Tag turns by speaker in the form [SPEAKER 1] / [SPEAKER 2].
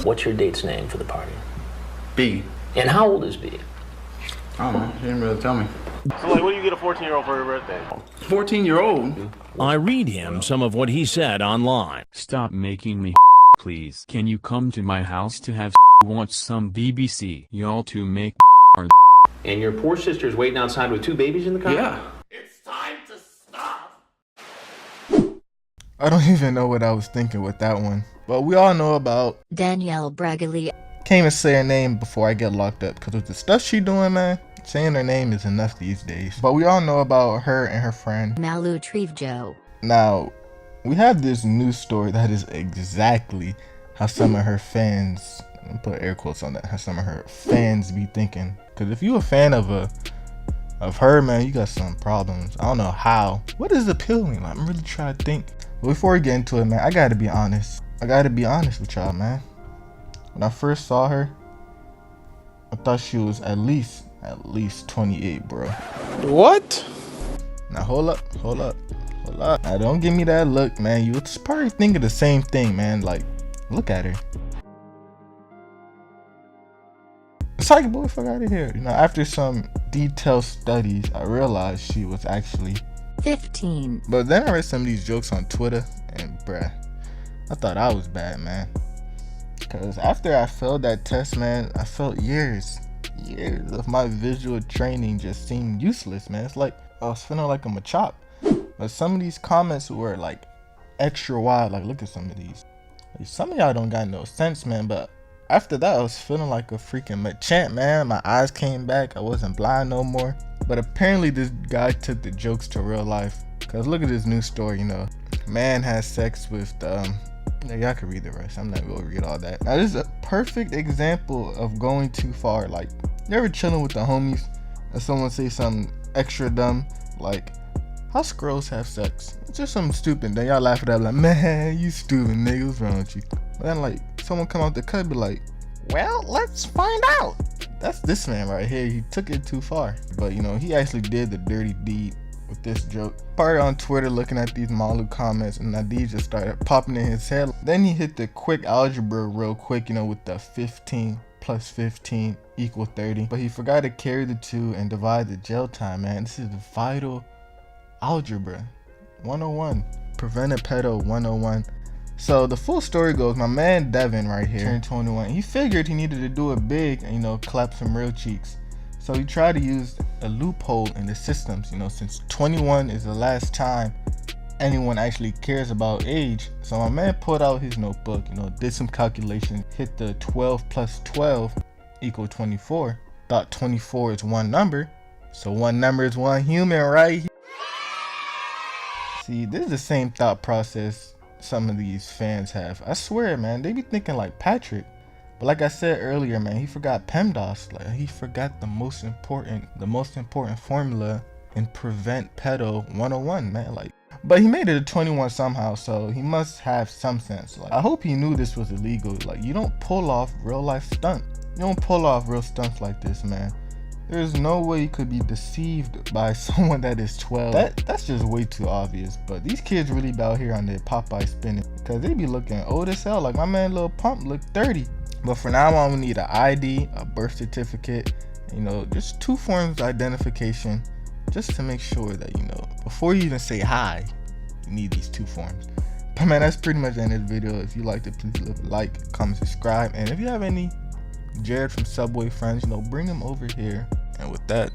[SPEAKER 1] What's your date's name for the party?
[SPEAKER 2] B.
[SPEAKER 1] And how old is B?
[SPEAKER 2] I don't know. She didn't really tell me.
[SPEAKER 3] So, like, what do you get a 14-year-old for her birthday?
[SPEAKER 2] 14-year-old?
[SPEAKER 4] I read him some of what he said online.
[SPEAKER 5] Stop making me please. Can you come to my house to have watch some BBC? Y'all to make our
[SPEAKER 1] And your poor sister's waiting outside with 2 babies in the car?
[SPEAKER 2] Yeah.
[SPEAKER 3] It's time to stop.
[SPEAKER 6] I don't even know what I was thinking with that one. But we all know about
[SPEAKER 7] Danielle Bregoli.
[SPEAKER 6] Can't even say her name before I get locked up, because with the stuff she doing, man, saying her name is enough these days. But we all know about her and her friend
[SPEAKER 7] Malu Trevejo.
[SPEAKER 6] Now, we have this news story that is exactly how some of her fans, I'm gonna put air quotes on that, how some of her fans be thinking. Because if you a fan of her, man, you got some problems. I don't know how. What is appealing? I'm really trying to think. But before we get into it, man, I gotta be honest. I gotta be honest with y'all, man. When I first saw her, I thought she was at least 28, bro.
[SPEAKER 8] What?
[SPEAKER 6] Now hold up. Now don't give me that look, man. You was probably thinking the same thing, man. Like, look at her. Psychic boy, fuck out of here. You know, after some detailed studies, I realized she was actually
[SPEAKER 7] 15.
[SPEAKER 6] But then I read some of these jokes on Twitter, and bruh, I thought I was bad, man. Cause after I failed that test, man, I felt years of my visual training just seemed useless, man. It's like I was feeling like I'm a chop. But some of these comments were like extra wild. Like, look at some of these. Like, some of y'all don't got no sense, man. But after that, I was feeling like a freaking machamp, man. My eyes came back. I wasn't blind no more. But apparently this guy took the jokes to real life. Cause look at this new story, you know. Man has sex with y'all can read the rest. I'm not gonna read all that. Now this is a perfect example of going too far. Like, you ever chilling with the homies and someone say something extra dumb, like, how squirrels have sex? It's just something stupid. Then y'all laugh at that like, man, you stupid nigga, what's wrong with you? But then like someone come out the cut be like, well, let's find out. That's this man right here. He took it too far. But you know, he actually did the dirty deed with this joke. Started on Twitter looking at these Malu comments, and Nadeed just started popping in his head. Then he hit the quick algebra real quick, you know, with the 15 plus 15 equal 30. But he forgot to carry the 2 and divide the jail time, man. This is the vital algebra 101. Preventive pedo 101. So the full story goes, my man Devin right here turned 21. He figured he needed to do it big and, you know, clap some real cheeks. So he tried to use a loophole in the systems, you know, since 21 is the last time anyone actually cares about age. So my man pulled out his notebook, you know, did some calculations, hit the 12 plus 12 equal 24. Thought 24 is one number, so one number is one human, right? See, this is the same thought process some of these fans have. I swear, man, they be thinking like Patrick. But like I said earlier, man, he forgot PEMDAS. Like, he forgot the most important formula in Prevent Pedo 101, man. Like, but he made it to 21 somehow, so he must have some sense. Like, I hope he knew this was illegal. Like, you don't pull off real life stunt. You don't pull off real stunts like this, man. There's no way you could be deceived by someone that is 12. That's just way too obvious. But these kids really be out here on their Popeye spinning, because they be looking old as hell. Like, my man Lil Pump look 30. But for now on, we need an ID, a birth certificate, you know, just 2 forms of identification, just to make sure that, you know, before you even say hi, you need these 2 forms. But man, that's pretty much the end of the video. If you liked it, please leave a like, comment, subscribe. And if you have any Jared from Subway friends, you know, bring them over here. And with that,